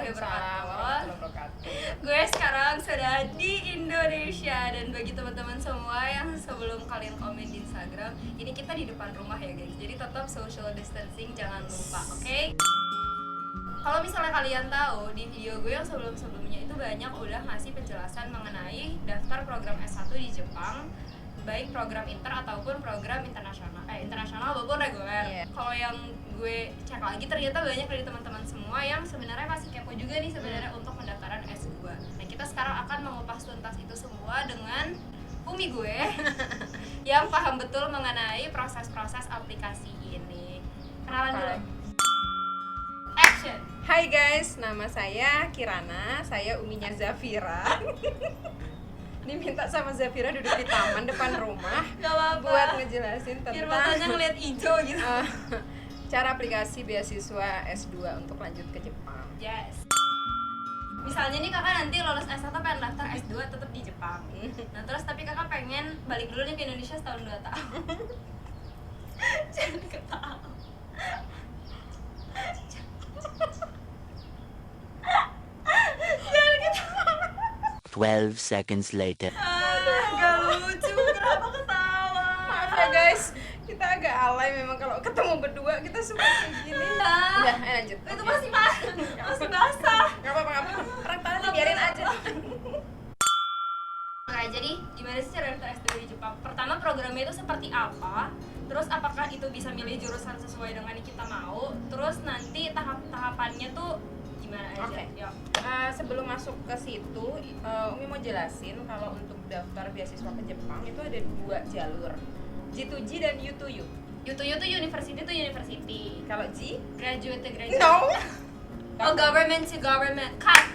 warahmatullahi wabarakatuh. wabarakatuh. Gue sekarang sudah di Indonesia, dan bagi teman-teman semua yang sebelum kalian komen di Instagram, ini kita di depan rumah ya guys. Jadi tetap social distancing, jangan lupa, oke? Kalau misalnya kalian tahu di video gue yang sebelum-sebelumnya itu banyak udah ngasih penjelasan mengenai daftar program S1 di Jepang, baik program inter ataupun program internasional maupun reguler. Kalau yang gue cek lagi ternyata banyak dari teman-teman semua yang sebenarnya masih kepo juga nih sebenarnya untuk pendaftaran S2. Nah, kita sekarang akan mengupas tuntas itu semua dengan Umi gue yang paham betul mengenai proses-proses aplikasi ini. Kenalan dulu. Action. Hai guys, nama saya Kirana, saya uminya Zafira. Diminta sama Zafira duduk di taman depan rumah. Gak apa-apa. Buat ngejelasin Biar tentang matanya ngeliat hijau gitu. cara aplikasi beasiswa S2 untuk lanjut ke Jepang. Yes. Misalnya nih kakak nanti lolos S1 pengen daftar S2 tetap di Jepang. Nah terus tapi kakak pengen balik dulu nih ke Indonesia setahun 2 tahun. Jangan ketawa. 12 seconds later. Gak lucu, kenapa ketawa? Maaf ya guys, kita agak alay memang kalau ketemu berdua kita suka kayak gini. Udah, lanjut. Itu masih basah. Gak apa-apa, orang tangan biarin aja. Oke, jadi gimana sih cara daftar S2 di Jepang? Pertama, programnya itu seperti apa? Terus apakah itu bisa milih jurusan sesuai dengan yang kita mau? Terus nanti tahap-tahapannya tuh gimana aja? Oke. Yuk. Sebelum masuk ke situ, Umi mau jelasin kalau untuk daftar beasiswa ke Jepang itu ada 2 jalur, G2G dan U2U. U2U tuh university. Kalau G? Graduate to graduate. No. Oh, government to government. Cut.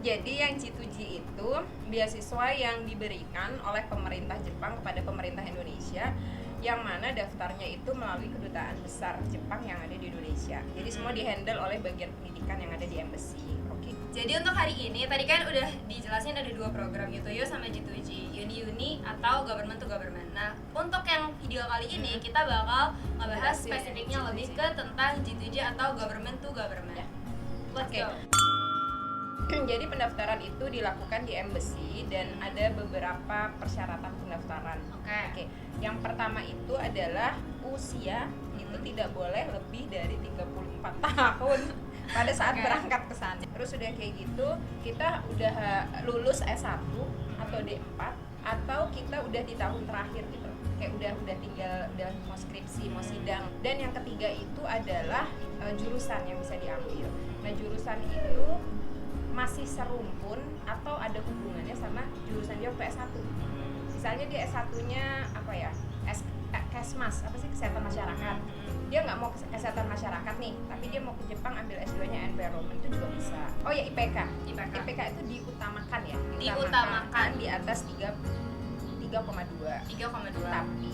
Jadi yang G2G itu beasiswa yang diberikan oleh pemerintah Jepang kepada pemerintah Indonesia, yang mana daftarnya itu melalui kedutaan besar Jepang yang ada di Indonesia. Jadi semua dihandle oleh bagian pendidikan yang ada di embassy. Oke. Jadi untuk hari ini, tadi kan udah dijelasin ada 2 program U2U sama G2G, Uni atau government to government. Nah, untuk yang video kali ini kita bakal ngebahas Jelasin spesifiknya G2G. lebih ke tentang G2G atau government to government. Ya. Let's Oke. go. Jadi pendaftaran itu dilakukan di embassy dan ada beberapa persyaratan pendaftaran. Oke. Yang pertama itu adalah usia itu tidak boleh lebih dari 34 tahun pada saat Oke. berangkat ke sana. Terus udah kayak gitu, kita udah lulus S1 atau D4 atau kita udah di tahun terakhir gitu. Kayak udah tinggal udah mau skripsi, mau sidang. Dan yang ketiga itu adalah jurusan yang bisa diambil. Nah, jurusan itu masih serumpun atau ada hubungannya sama jurusan dia waktu S1. Misalnya dia S1-nya apa ya? Kesmas, apa sih, kesehatan masyarakat. Dia nggak mau kesehatan masyarakat nih, tapi dia mau ke Jepang ambil S2-nya environment, itu juga bisa. Oh ya, IPK itu diutamakan ya. Diutamakan. Di atas 3,2. 3,2. Tapi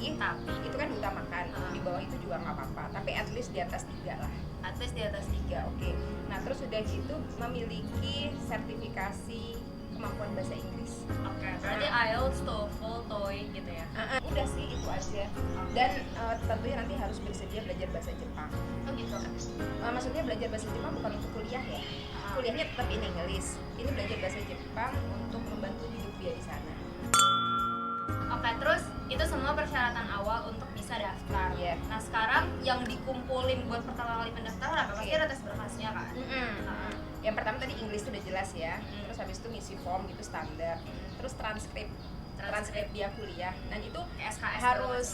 itu kan diutamakan. Di bawah itu juga nggak apa-apa. Tapi at least di atas 3 lah. At least di atas 3. Oke. Nah, terus udah gitu memiliki sertifikasi kemampuan bahasa Inggris. Oke. Berarti IELTS, TOEFL, TOEIC gitu ya. Udah sih itu aja. Dan tentunya nanti harus bersedia belajar bahasa Jepang. Oh gitu. Maksudnya belajar bahasa Jepang bukan untuk kuliah ya. Kuliahnya tetap in English. Ini belajar bahasa Jepang untuk membantu hidup dia di sana. Oke, terus itu semua persyaratan awal untuk bisa daftar. Iya. Nah, sekarang yang dikumpulin buat pertama kali pendaftaran apa? Pasti ada tes berkasnya kan? Yang pertama tadi English itu udah jelas ya. Terus habis itu ngisi form gitu standar. Terus transkrip dia kuliah. Dan itu SKS harus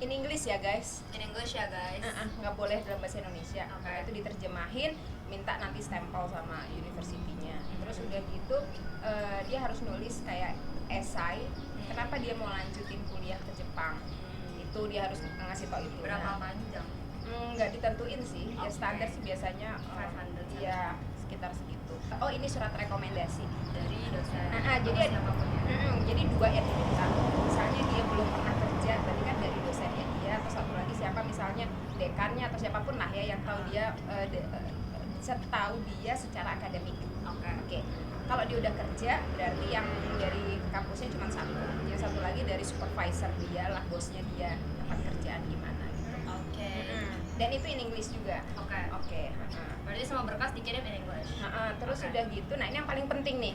in English ya guys. in English ya guys. Nggak boleh dalam bahasa Indonesia. Oke. Nah, itu diterjemahin, minta nanti stempel sama universitinya. Terus udah gitu dia harus nulis kayak esai kenapa dia mau lanjutin kuliah ke Jepang. Itu dia harus ngasih tau itu. Berapa panjang? Nggak ditentuin sih. Ya Oke. standar sih biasanya 500. ya sekitar segitu. Oh, ini surat rekomendasi Dari dosen. jadi ada siapapun ya. jadi 2 yang diminta. Misalnya dia belum pernah kerja, berarti kan dari dosennya dia, atau satu lagi siapa, misalnya dekannya atau siapapun lah ya yang tahu dia setahu dia secara akademik. Oke. Kalau dia udah kerja, berarti yang dari kampusnya cuma satu. Yang satu lagi dari supervisor dia lah, bosnya dia, tempat kerjaan gimana gitu. Oke. Dan itu in English juga. Oke. Oke. Berarti semua berkas dikirim in English. Terus Oke. udah gitu, nah ini yang paling penting nih.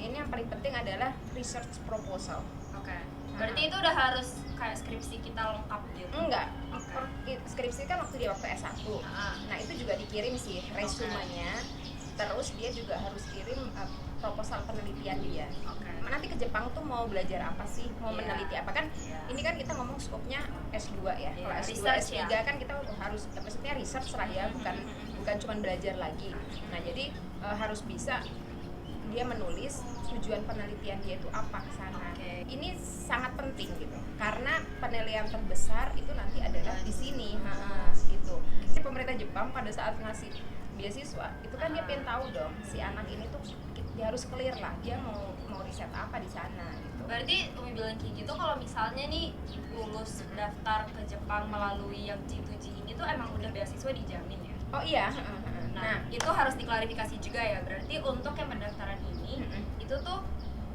yang paling penting adalah research proposal. Oke. Berarti itu udah harus kayak skripsi kita lengkap gitu. Enggak. Oke. Skripsi kan waktu dia waktu S1. Nah, itu juga dikirim sih resumenya. Terus dia juga harus kirim proposal penelitian dia. Oke. Nanti ke Jepang tuh mau belajar apa sih? Mau Iya. meneliti apa kan? Iya. Ini kan kita ngomong skopnya S2 ya. Iya, Kalau S2, research S3 ya. kan kita harus maksudnya research lah ya, bukan cuma belajar lagi. Nah, jadi harus bisa dia menulis tujuan penelitian dia itu apa ke sana. Oke. Ini sangat penting gitu. Karena penilaian terbesar itu nanti adalah di sini. Gitu. Si pemerintah Jepang pada saat ngasih beasiswa itu kan dia pengen tahu dong si anak ini tuh dia harus clear lah dia mau riset apa di sana gitu. Berarti Umi bilang kayak gitu kalau misalnya nih lulus daftar ke Jepang melalui yang G2G ini tuh emang udah beasiswa dijamin ya? Oh iya. Nah, itu harus diklarifikasi juga ya. Berarti untuk yang pendaftaran ini itu tuh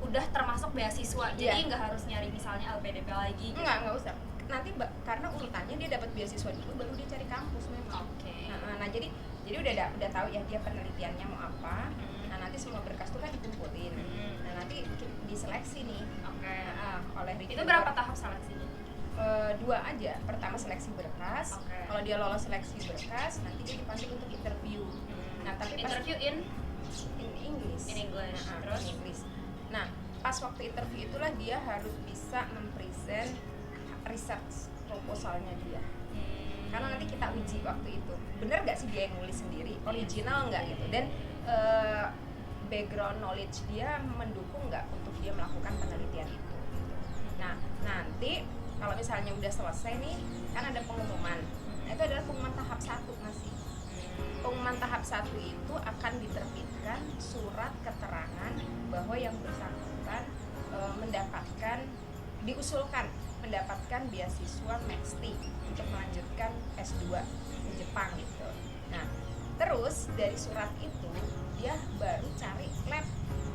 udah termasuk beasiswa. Jadi nggak harus nyari misalnya LPDP lagi gitu. Enggak usah. Nanti karena urutannya dia dapat beasiswa dulu baru dia cari kampus memang. Oke. Nah, jadi udah tahu ya dia penelitiannya mau apa. Nah, nanti semua berkas tuh kan dikumpulin. Nah, nanti diseleksi nih. Oke. Oleh Itu berapa tahap seleksinya? 2 aja. Pertama seleksi berkas. Oke. Kalau dia lolos seleksi berkas, nanti dia dipanggil untuk interview. Nah, tapi pas Interview in English. In English. Terus? In English. Nah, pas waktu interview itulah dia harus bisa mempresent research proposalnya dia. Karena nanti kita uji waktu itu bener nggak sih dia yang nulis sendiri, original nggak gitu, dan background knowledge dia mendukung nggak untuk dia melakukan penelitian itu gitu. Nah, nanti kalau misalnya udah selesai nih kan ada pengumuman. Nah, itu adalah pengumuman tahap 1 masih. Pengumuman tahap 1 itu akan diterbitkan surat keterangan bahwa yang bersangkutan diusulkan mendapatkan beasiswa MEXT untuk melanjutkan S2 di Jepang gitu. Nah, terus dari surat itu dia baru cari lab,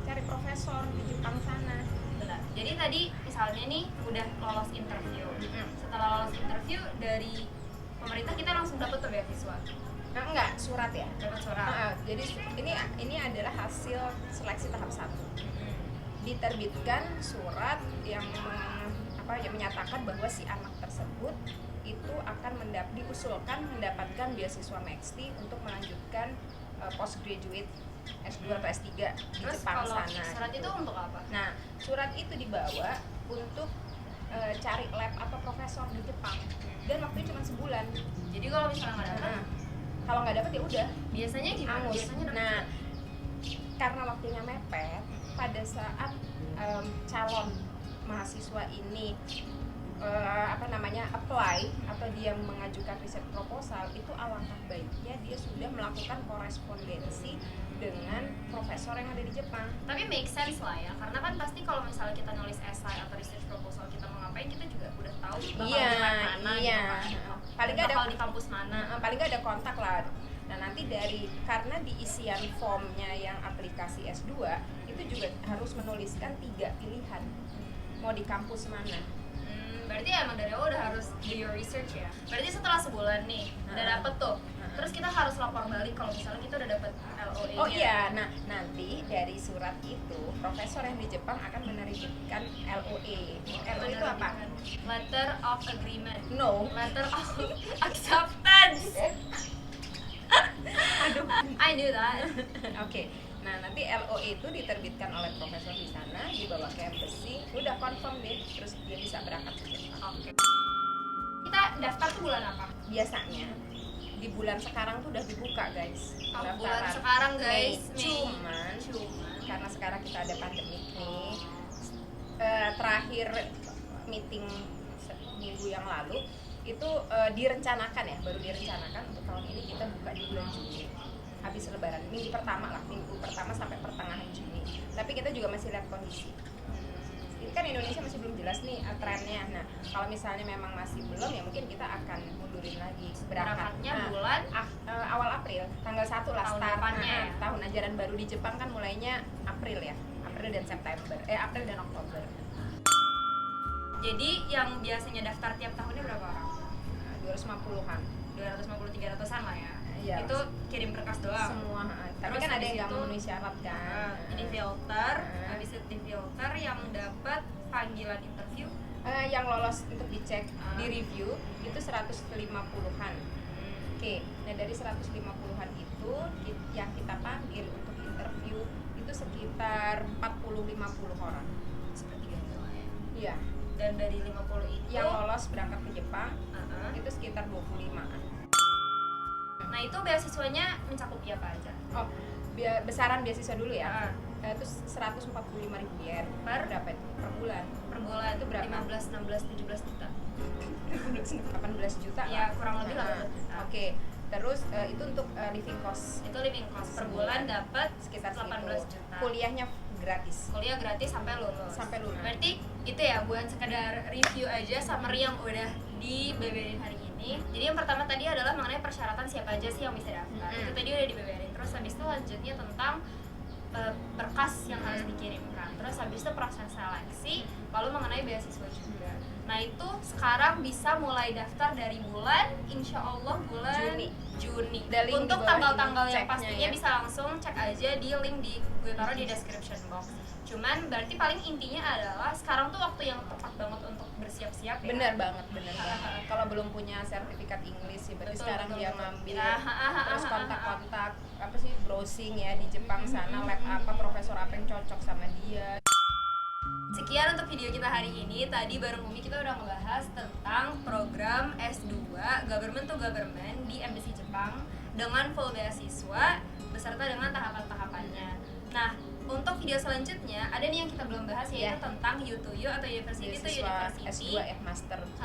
cari profesor di Jepang sana. Benar. Jadi tadi misalnya nih udah lolos interview. Setelah lolos interview dari pemerintah kita langsung dapat tuh beasiswa. Nah, enggak, surat ya. Dapat surat. Jadi ini adalah hasil seleksi tahap 1. Diterbitkan surat yang menyatakan bahwa si anak tersebut itu akan diusulkan mendapatkan beasiswa MEXT untuk melanjutkan postgraduate S2 atau S3 di Terus Jepang kalau sana. surat gitu. itu untuk apa? Nah, surat itu dibawa untuk cari lab atau profesor di Jepang. Dan waktunya cuma sebulan. Jadi kalau misalnya nggak dapat, Kalau nggak dapat ya udah. biasanya gimana? Angus. Biasanya dapat. Nah, karena waktunya mepet, pada saat calon mahasiswa ini apply atau dia mengajukan riset proposal, itu alangkah baiknya dia sudah melakukan korespondensi dengan profesor yang ada di Jepang. Tapi make sense lah ya, karena kan pasti kalau misalnya kita nulis esai atau research proposal kita mau ngapain, kita juga udah tahu bakal di lab mana gitu kan. Paling nggak bakal di kampus mana. paling nggak ada kontak lah. Nah, nanti karena di isian formnya yang aplikasi S2 itu juga harus menuliskan 3 pilihan mau di kampus mana. Berarti emang dari awal udah harus do your research ya. Berarti setelah sebulan nih udah dapet tuh, terus kita harus lapor balik kalau misalnya kita udah dapet LOE-nya. Oh iya, nah nanti dari surat itu profesor yang di Jepang akan menerbitkan LOE. LOE itu apa? Letter of agreement. No. Letter of acceptance. Aduh. I knew that. Oke. Nah, nanti LOE itu diterbitkan oleh profesor di sana, dibawa ke embassy, udah confirm deh, terus dia bisa berangkat ke Jepang. Oke. Kita daftar tuh bulan apa? Biasanya di bulan sekarang tuh udah dibuka, guys. Bulan sekarang, guys. Cuman karena sekarang kita ada pandemik nih. Terakhir meeting minggu yang lalu itu direncanakan ya, baru direncanakan untuk tahun ini kita buka di bulan Juni. Habis lebaran, minggu pertama sampai pertengahan Juni. Tapi kita juga masih lihat kondisi. Ini kan Indonesia masih belum jelas nih trennya. Nah, kalau misalnya memang masih belum ya mungkin kita akan mundurin lagi berangkatnya bulan awal April, tanggal 1 lah tahun start. depannya ya? Tahun ajaran baru di Jepang kan mulainya April ya. April dan September. April dan Oktober. Jadi yang biasanya daftar tiap tahunnya berapa orang? 250-an. 250-300an lah ya. Iya, Itu kirim berkas doang. semua. Tapi Terus kan ada habis yang nggak itu, memenuhi syarat kan. Ini filter, Nah. habis itu di filter yang dapat panggilan interview. Yang lolos untuk dicek Ah. di review itu 150-an. Oke, nah dari 150-an itu yang kita panggil untuk interview itu sekitar 40-50 orang. Sepertiganya lah ya. Iya, Dan dari 50 itu yang lolos berangkat ke Jepang uh-uh. itu sekitar 25-an. Nah itu beasiswanya mencakup apa aja? Oh, besaran beasiswa dulu ya. Ah. Itu 145.000 yen Per? berapa itu? Per bulan. Per bulan Itu berapa? 15, 16, 17 juta. 18 juta Ya, lah. kurang lebih Nah, 18 juta. Oke, terus itu untuk living cost Itu living cost per Sebulan. bulan dapat sekitar 18 segitu. juta. Kuliahnya gratis. Kuliah gratis sampai lulus. Sampai lulus. Berarti itu ya buat sekedar review aja summary yang udah dibeberin hari ini. Jadi yang pertama tadi adalah mengenai persyaratan siapa aja sih yang bisa daftar. Itu tadi udah dibeberin. Terus habis itu lanjutnya tentang berkas yang harus dikirimkan. Terus habis itu proses seleksi, lalu mengenai beasiswa juga. Nah itu sekarang bisa mulai daftar dari bulan, insya Allah bulan Juni. Ada link di Untuk bawah tanggal-tanggal ini, yang ceknya pastinya ya. bisa langsung cek aja di link gue taruh di description box. Cuman berarti paling intinya adalah sekarang tuh waktu yang tepat banget untuk bersiap-siap ya. Bener banget. Kalau belum punya sertifikat Inggris sih, berarti Betul, sekarang betul, dia betul. ngambil. Ya, Terus kontak-kontak apa sih, browsing ya di Jepang sana, lab apa, profesor apa yang cocok sama dia. Sekian untuk video kita hari ini. Tadi bareng Umi kita udah ngebahas tentang program S2 Government to Government di Embassy Jepang dengan full beasiswa beserta dengan tahapan-tahapannya. Nah, untuk video selanjutnya ada nih yang kita belum bahas yaitu tentang U2U atau University to Beasiswa University. S2 master gitu.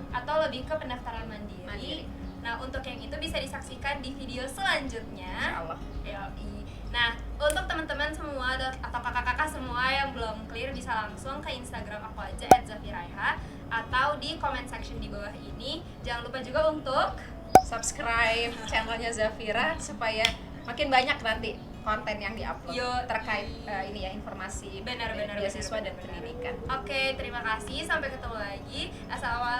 Atau lebih ke pendaftaran mandiri. Nah, untuk yang itu bisa disaksikan di video selanjutnya. Insyaallah. Yoi. Nah, untuk teman-teman semua atau kakak-kakak semua yang belum clear bisa langsung ke Instagram aku aja @zafiraiha atau di comment section di bawah ini. Jangan lupa juga untuk Subscribe channelnya Zafira supaya makin banyak nanti konten yang diupload Yo, terkait ini ya, informasi Benar, beasiswa dan pendidikan. Oke, terima kasih. Sampai ketemu lagi. Assalamualaikum